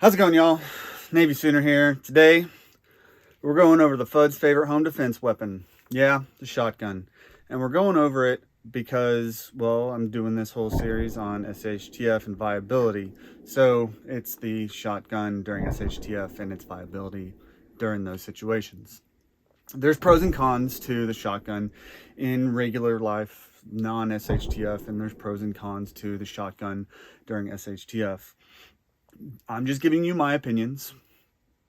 How's it going, y'all? Navy Sooner here. Today, we're going over the FUD's favorite home defense weapon. Yeah, the shotgun. And we're going over it because, well, I'm doing this whole series on SHTF and viability. So, it's the shotgun during SHTF and its viability during those situations. There's pros and cons to the shotgun in regular life, non-SHTF, and there's pros and cons to the shotgun during SHTF. I'm just giving you my opinions.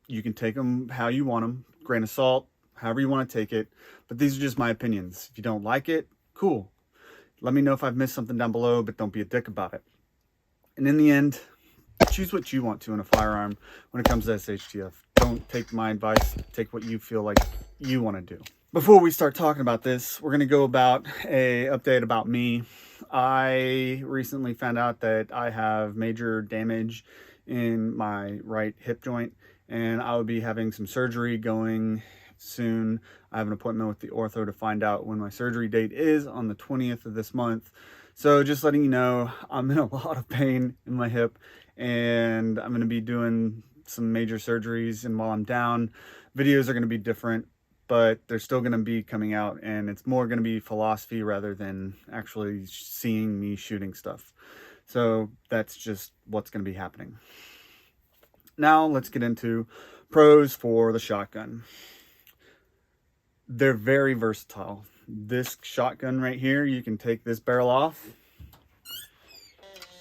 You can take them how you want them, grain of salt, however you want to take it. But these are just my opinions. If you don't like it, cool. Let me know if I've missed something down below, but don't be a dick about it. And in the end, choose what you want to in a firearm when it comes to SHTF. Don't take my advice. Take what you feel like you want to do. Before we start talking about this, we're going to go about a update about me. I recently found out that I have major damage in my right hip joint, and I will be having some surgery going soon. I have an appointment with the ortho to find out when my surgery date is on the 20th of this month. So just letting you know, I'm in a lot of pain in my hip, and I'm going to be doing some major surgeries, and while I'm down, videos are going to be different, but they're still going to be coming out, and it's more going to be philosophy rather than actually seeing me shooting stuff. So that's just what's going to be happening. Now let's get into pros for the shotgun. They're very versatile. This shotgun right here, you can take this barrel off,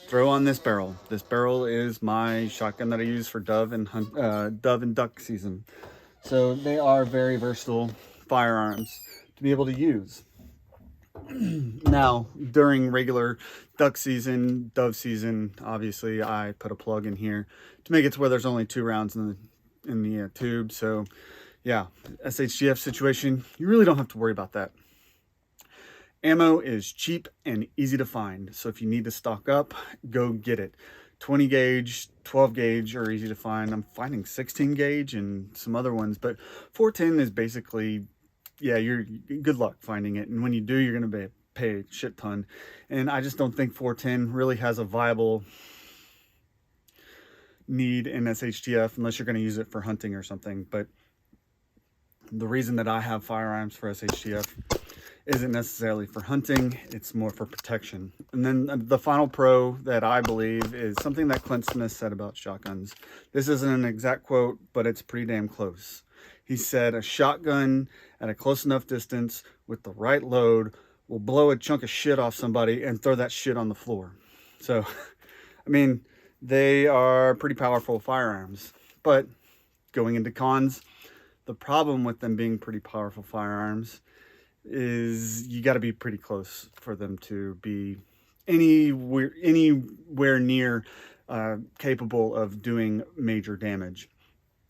throw on this barrel. This barrel is my shotgun that I use for dove and duck season. So they are very versatile firearms to be able to use. Now, during regular duck season, dove season, obviously I put a plug in here to make it to where there's only 2 rounds in the tube. So yeah, SHTF situation, you really don't have to worry about that. Ammo is cheap and easy to find. So if you need to stock up, go get it. 20 gauge, 12 gauge are easy to find. I'm finding 16 gauge and some other ones, but 410 is basically, yeah, you're good luck finding it. And when you do, you're going to pay a shit ton. And I just don't think 410 really has a viable need in SHTF unless you're going to use it for hunting or something. But the reason that I have firearms for SHTF isn't necessarily for hunting, it's more for protection. And then the final pro that I believe is something that Clint Smith said about shotguns. This isn't an exact quote, but it's pretty damn close. He said, a shotgun at a close enough distance with the right load will blow a chunk of shit off somebody and throw that shit on the floor. So, I mean, they are pretty powerful firearms. But going into cons, the problem with them being pretty powerful firearms is you got to be pretty close for them to be anywhere near capable of doing major damage.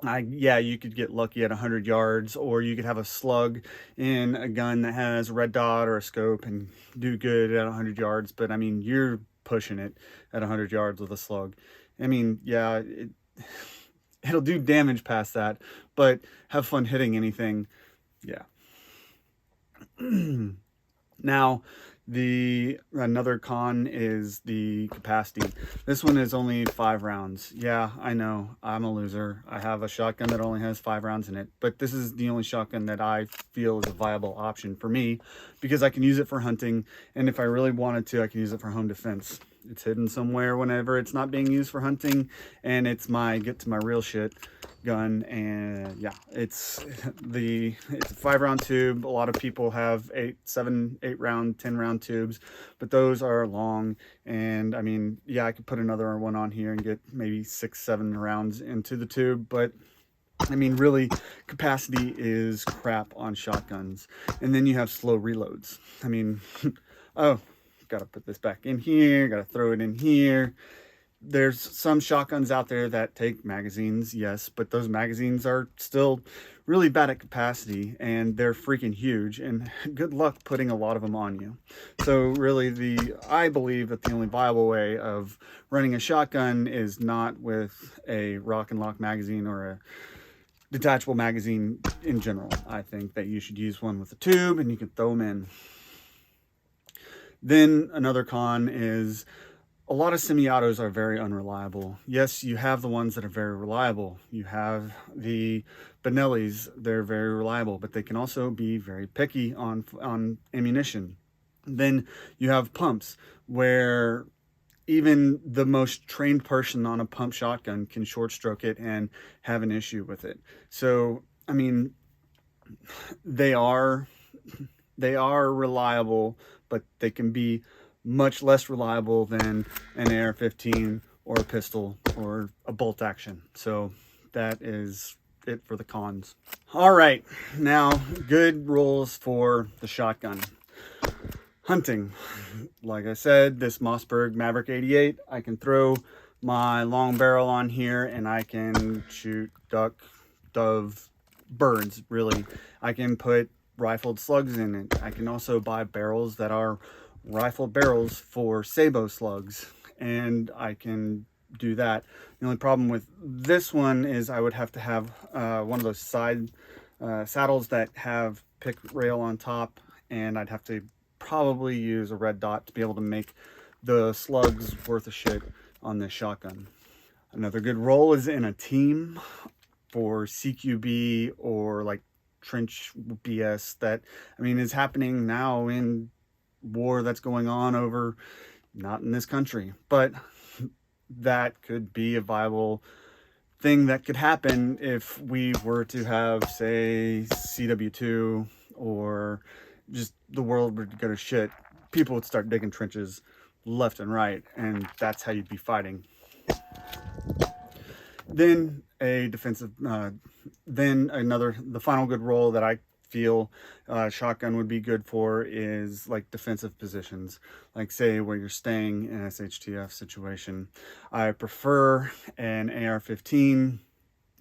Yeah, you could get lucky at 100 yards, or you could have a slug in a gun that has a red dot or a scope and do good at 100 yards. But I mean, you're pushing it at 100 yards with a slug. I mean, yeah, it'll do damage past that, but have fun hitting anything. Yeah. Now, another con is the capacity. This one is only 5 rounds. Yeah, I know, I'm a loser. I have a shotgun that only has 5 rounds in it, but this is the only shotgun that I feel is a viable option for me because I can use it for hunting, and if I really wanted to, I can use it for home defense. It's hidden somewhere whenever it's not being used for hunting, and it's my get to my real shit gun. And yeah, it's a 5-round tube. A lot of people have 8 round, 10 round tubes, but those are long. And I mean, yeah, I could put another one on here and get maybe 6-7 rounds into the tube, but I mean, really, capacity is crap on shotguns. And then you have slow reloads. I mean, oh, gotta put this back in here, gotta throw it in here. There's some shotguns out there that take magazines, yes, but those magazines are still really bad at capacity, and they're freaking huge, and good luck putting a lot of them on you. So really, I believe that the only viable way of running a shotgun is not with a rock and lock magazine or a detachable magazine in general. I think that you should use one with a tube, and you can throw them in. Then another con is a lot of semi-autos are very unreliable. Yes, you have the ones that are very reliable. You have the Benellis, they're very reliable, but they can also be very picky on ammunition. Then you have pumps where even the most trained person on a pump shotgun can short stroke it and have an issue with it. So, I mean, they are reliable, but they can be much less reliable than an AR-15 or a pistol or a bolt action. So that is it for the cons. All right, now good rules for the shotgun. Hunting, like I said, this Mossberg Maverick 88, I can throw my long barrel on here and I can shoot duck, dove, birds, really. I can put rifled slugs in it. I can also buy barrels that are rifled barrels for sabot slugs, and I can do that. The only problem with this one is I would have to have one of those side saddles that have pick rail on top, and I'd have to probably use a red dot to be able to make the slugs worth a shit on this shotgun. Another good roll is in a team for CQB or like trench BS that, I mean, is happening now in war that's going on over, not in this country, but that could be a viable thing that could happen if we were to have, say, CW2, or just the world would go to shit. People would start digging trenches left and right, and that's how you'd be fighting. Then a defensive, the final good role that I feel shotgun would be good for is like defensive positions, like say where you're staying in a SHTF situation. I prefer an AR-15,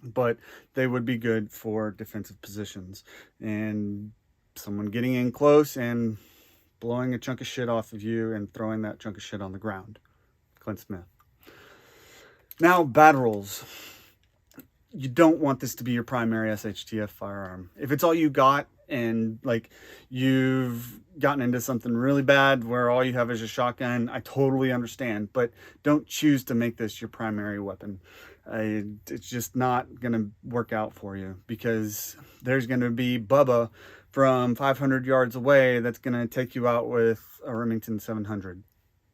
but they would be good for defensive positions and someone getting in close and blowing a chunk of shit off of you and throwing that chunk of shit on the ground. Clint Smith. Now, bad rules. You don't want this to be your primary SHTF firearm. If it's all you got and like you've gotten into something really bad where all you have is a shotgun, I totally understand, but don't choose to make this your primary weapon. It's just not going to work out for you, because there's going to be Bubba from 500 yards away that's going to take you out with a Remington 700.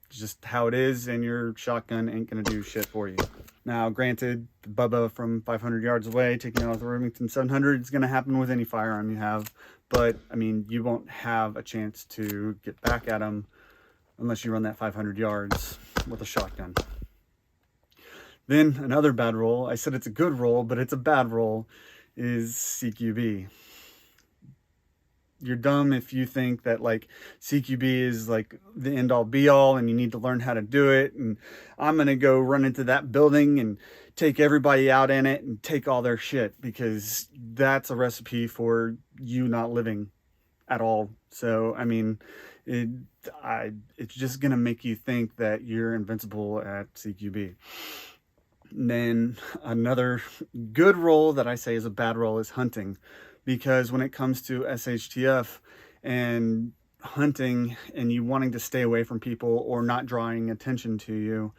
It's just how it is, and your shotgun ain't going to do shit for you. Now, granted, Bubba from 500 yards away taking out with a Remington 700 is going to happen with any firearm you have, but, I mean, you won't have a chance to get back at him unless you run that 500 yards with a shotgun. Then, another bad roll, I said it's a good roll, but it's a bad roll, is CQB. You're dumb if you think that like CQB is like the end all be all and you need to learn how to do it, and I'm going to go run into that building and take everybody out in it and take all their shit, because that's a recipe for you not living at all. So, I mean, it's just going to make you think that you're invincible at CQB. And then another good roll that I say is a bad roll is hunting. Because when it comes to SHTF and hunting and you wanting to stay away from people or not drawing attention to you,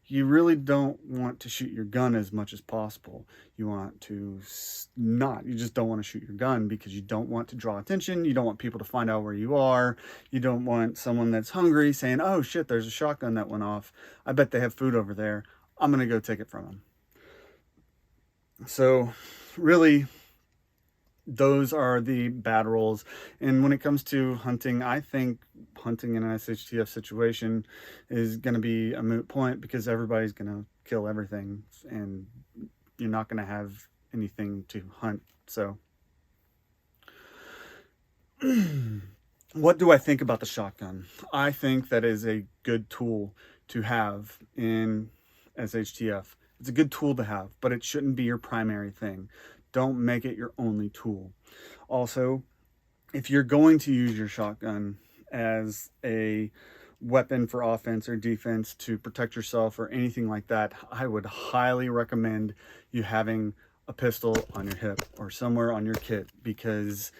you really don't want to shoot your gun as much as possible. You want to you just don't want to shoot your gun because you don't want to draw attention. You don't want people to find out where you are. You don't want someone that's hungry saying, oh shit, there's a shotgun that went off. I bet they have food over there. I'm going to go take it from them. So really, those are the bad rolls. And when it comes to hunting, I think hunting in an SHTF situation is going to be a moot point, because everybody's going to kill everything and you're not going to have anything to hunt. So what do I think about the shotgun? I think that is a good tool to have in SHTF. It's a good tool to have, but it shouldn't be your primary thing. Don't make it your only tool. Also, if you're going to use your shotgun as a weapon for offense or defense to protect yourself or anything like that, I would highly recommend you having a pistol on your hip or somewhere on your kit, because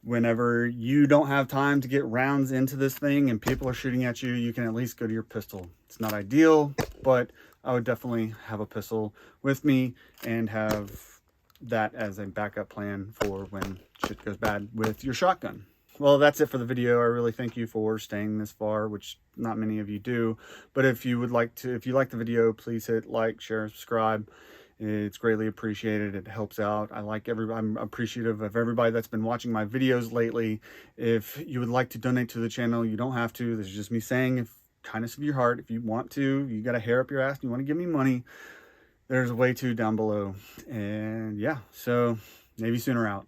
whenever you don't have time to get rounds into this thing and people are shooting at you, you can at least go to your pistol. It's not ideal, but I would definitely have a pistol with me and have that as a backup plan for when shit goes bad with your shotgun. Well, that's it for the video. I really thank you for staying this far, which not many of you do. But if you like the video, please hit like, share, subscribe. It's greatly appreciated. It helps out. I'm appreciative of everybody that's been watching my videos lately. If you would like to donate to the channel, you don't have to. This is just me saying, if kindness of your heart, if you want to, you got a hair up your ass and you want to give me money, there's a way to down below. And yeah, so Navy Sooner out.